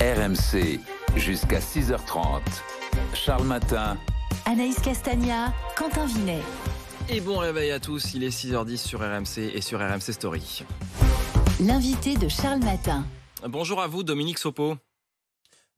RMC, jusqu'à 6h30. Charles Matin. Anaïs Castagna, Quentin Vinet. Et bon réveil à tous, il est 6h10 sur RMC et sur RMC Story. L'invité de Charles Matin. Bonjour à vous, Dominique Sopo.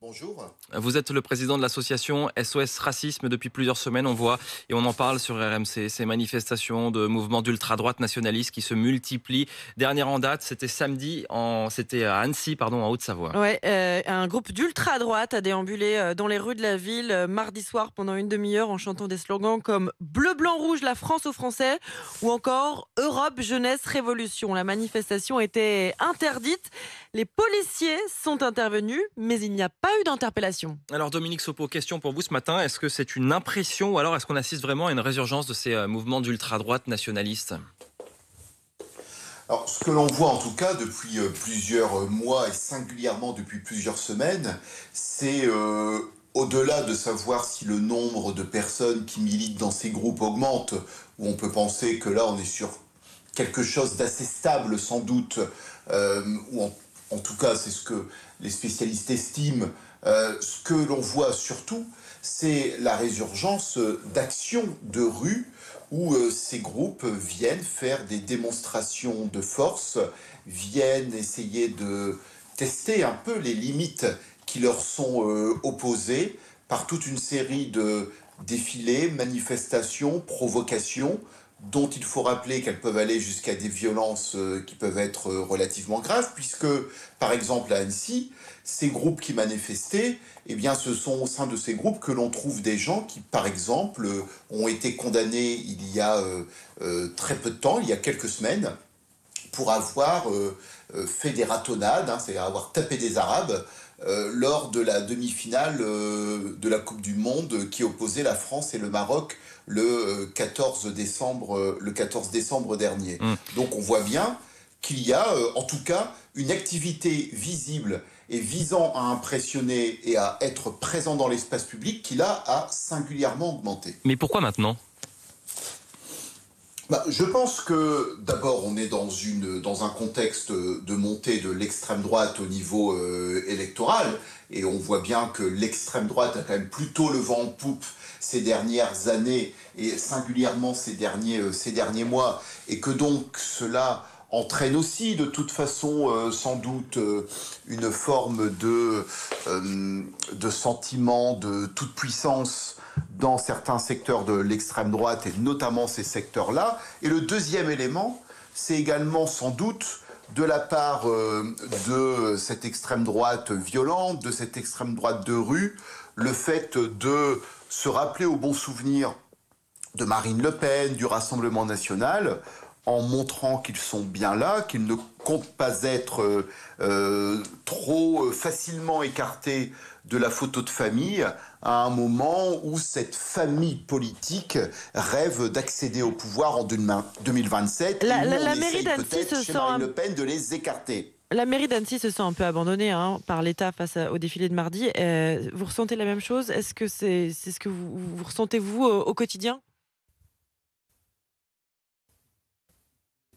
Bonjour. Vous êtes le président de l'association SOS Racisme depuis plusieurs semaines. On voit et on en parle sur RMC, ces manifestations de mouvements d'ultra-droite nationalistes qui se multiplient. Dernière en date, c'était samedi, c'était à Annecy, en Haute-Savoie. Ouais, un groupe d'ultra-droite a déambulé dans les rues de la ville mardi soir pendant une demi-heure en chantant des slogans comme « Bleu, blanc, rouge, la France aux Français » ou encore « Europe, jeunesse, révolution ». La manifestation était interdite. Les policiers sont intervenus, mais il n'y a pas eu d'interpellation. Alors Dominique Sopo, question pour vous ce matin. Est-ce que c'est une impression ou alors est-ce qu'on assiste vraiment à une résurgence de ces mouvements d'ultra-droite nationalistes ? Alors, ce que l'on voit en tout cas depuis plusieurs mois et singulièrement depuis plusieurs semaines, c'est au-delà de savoir si le nombre de personnes qui militent dans ces groupes augmente, où on peut penser que là on est sur quelque chose d'assez stable sans doute, ou en tout cas c'est ce que les spécialistes estiment. Ce que l'on voit surtout, c'est la résurgence d'actions de rue où ces groupes viennent faire des démonstrations de force, viennent essayer de tester un peu les limites qui leur sont opposées par toute une série de défilés, manifestations, provocations, dont il faut rappeler qu'elles peuvent aller jusqu'à des violences qui peuvent être relativement graves, puisque, par exemple, à Annecy, ces groupes qui manifestaient, eh bien, ce sont au sein de ces groupes que l'on trouve des gens qui, par exemple, ont été condamnés il y a très peu de temps, il y a quelques semaines, pour avoir fait des ratonnades, c'est-à-dire avoir tapé des Arabes, lors de la demi-finale de la Coupe du Monde qui opposait la France et le Maroc le 14 décembre dernier. Donc on voit bien qu'il y a en tout cas une activité visible et visant à impressionner et à être présent dans l'espace public qui là a singulièrement augmenté. Mais pourquoi maintenant ? Je pense que d'abord on est dans un contexte de montée de l'extrême droite au niveau électoral et on voit bien que l'extrême droite a quand même plutôt le vent en poupe ces dernières années et singulièrement ces derniers mois et que donc cela entraîne aussi de toute façon sans doute une forme de sentiment de toute puissance dans certains secteurs de l'extrême droite et notamment ces secteurs-là. Et le deuxième élément, c'est également sans doute de la part de cette extrême droite violente, de cette extrême droite de rue, le fait de se rappeler au bon souvenir de Marine Le Pen, du Rassemblement national, en montrant qu'ils sont bien là, qu'ils ne comptent pas être trop facilement écartés de la photo de famille à un moment où cette famille politique rêve d'accéder au pouvoir en 2027. La mairie d'Annecy se sent Marine Le Pen de les écarter. La mairie d'Annecy se sent un peu abandonnée par l'État face au défilé de mardi. Vous ressentez la même chose ? Est-ce que c'est ce que vous ressentez vous au quotidien ?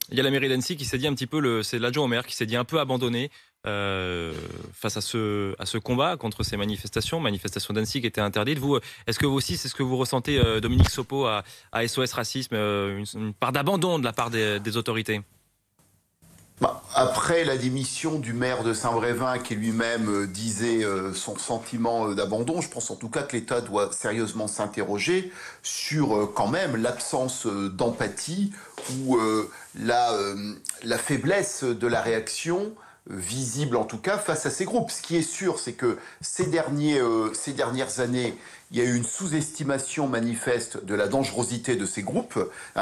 Il y a la mairie d'Annecy qui s'est dit un petit peu, c'est l'adjoint au maire qui s'est dit un peu abandonné face à ce combat contre ces manifestations d'Annecy qui étaient interdites. Vous, est-ce que vous aussi, c'est ce que vous ressentez, Dominique Sopo, à SOS Racisme, une part d'abandon de la part des autorités ? Après la démission du maire de Saint-Brévin qui lui-même disait son sentiment d'abandon, je pense en tout cas que l'État doit sérieusement s'interroger sur quand même l'absence d'empathie ou la faiblesse de la réaction visible en tout cas face à ces groupes. Ce qui est sûr, c'est que ces dernières années, il y a eu une sous-estimation manifeste de la dangerosité de ces groupes,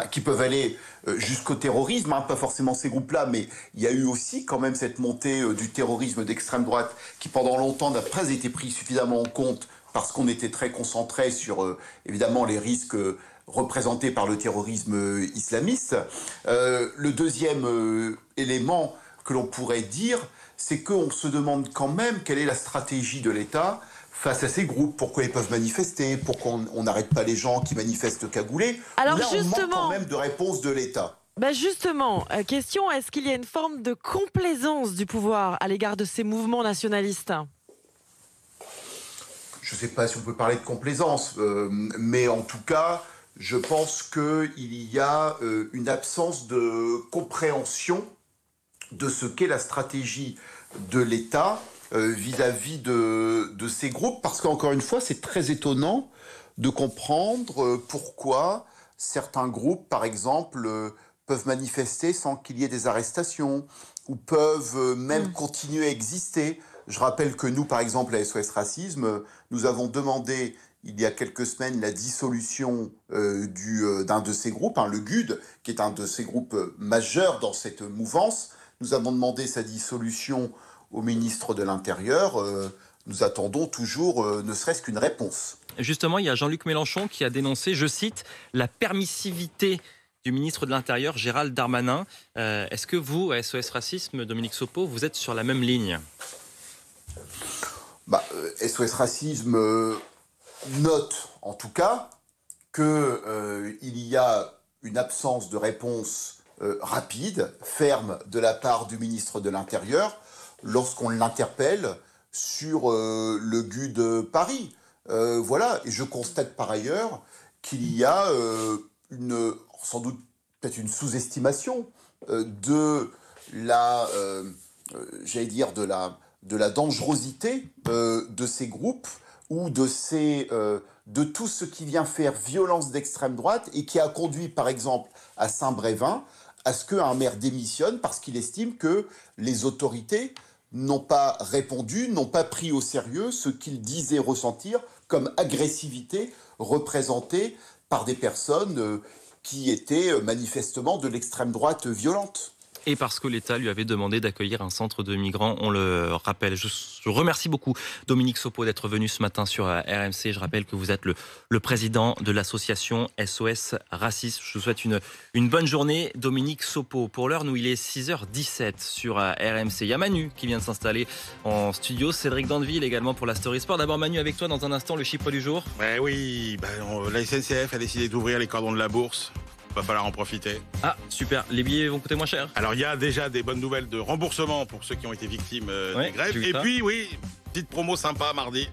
qui peuvent aller jusqu'au terrorisme, pas forcément ces groupes-là, mais il y a eu aussi quand même cette montée du terrorisme d'extrême droite qui pendant longtemps n'a pas été pris suffisamment en compte parce qu'on était très concentré sur évidemment les risques représentés par le terrorisme islamiste. Le deuxième élément que l'on pourrait dire, c'est qu'on se demande quand même quelle est la stratégie de l'État face à ces groupes, pourquoi ils peuvent manifester, pourquoi on n'arrête pas les gens qui manifestent cagoulés. Alors là, justement, on manque quand même de réponse de l'État. Justement, question, est-ce qu'il y a une forme de complaisance du pouvoir à l'égard de ces mouvements nationalistes ? je ne sais pas si on peut parler de complaisance, mais en tout cas, je pense qu'il y a une absence de compréhension de ce qu'est la stratégie de l'État vis-à-vis de ces groupes, parce qu'encore une fois, c'est très étonnant de comprendre pourquoi certains groupes, par exemple, peuvent manifester sans qu'il y ait des arrestations, ou peuvent même continuer à exister. Je rappelle que nous, par exemple, à SOS Racisme, nous avons demandé, il y a quelques semaines, la dissolution d'un de ces groupes, le GUD, qui est un de ces groupes majeurs dans cette mouvance. Nous avons demandé sa dissolution au ministre de l'Intérieur. Nous attendons toujours ne serait-ce qu'une réponse. Justement, il y a Jean-Luc Mélenchon qui a dénoncé, je cite, la permissivité du ministre de l'Intérieur, Gérald Darmanin. Est-ce que vous, à SOS Racisme, Dominique Sopo, vous êtes sur la même ligne ? SOS Racisme note, en tout cas, qu'il y a une absence de réponse rapide, ferme, de la part du ministre de l'Intérieur lorsqu'on l'interpelle sur le GUD de Paris. Voilà, et je constate par ailleurs qu'il y a sans doute peut-être une sous-estimation de la dangerosité de ces groupes ou de tout ce qui vient faire violence d'extrême droite et qui a conduit par exemple à Saint-Brévin à ce qu'un maire démissionne parce qu'il estime que les autorités n'ont pas répondu, n'ont pas pris au sérieux ce qu'il disait ressentir comme agressivité représentée par des personnes qui étaient manifestement de l'extrême droite violente. Et parce que l'État lui avait demandé d'accueillir un centre de migrants, on le rappelle. Je remercie beaucoup Dominique Sopo d'être venu ce matin sur RMC. Je rappelle que vous êtes le président de l'association SOS Racisme. Je vous souhaite une bonne journée, Dominique Sopo. Pour l'heure, nous, il est 6h17 sur RMC. Il y a Manu qui vient de s'installer en studio. Cédric Dandeville également pour la Story Sport. D'abord, Manu, avec toi dans un instant, le chiffre du jour. Oui, la SNCF a décidé d'ouvrir les cordons de la bourse. Va falloir en profiter. Ah, super. Les billets vont coûter moins cher. Alors, il y a déjà des bonnes nouvelles de remboursement pour ceux qui ont été victimes des grèves. Et puis, oui, petite promo sympa mardi,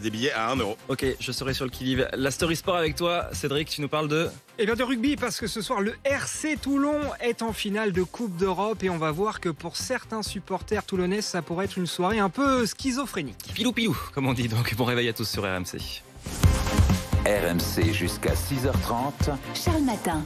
des billets à 1 €. Ok, je serai sur le qui-vive. La Story Sport avec toi, Cédric, tu nous parles de... Eh bien de rugby, parce que ce soir, le RC Toulon est en finale de Coupe d'Europe et on va voir que pour certains supporters toulonnais, ça pourrait être une soirée un peu schizophrénique. Pilou pilou, comme on dit. Donc, bon réveil à tous sur RMC. RMC jusqu'à 6h30. Charles Matin.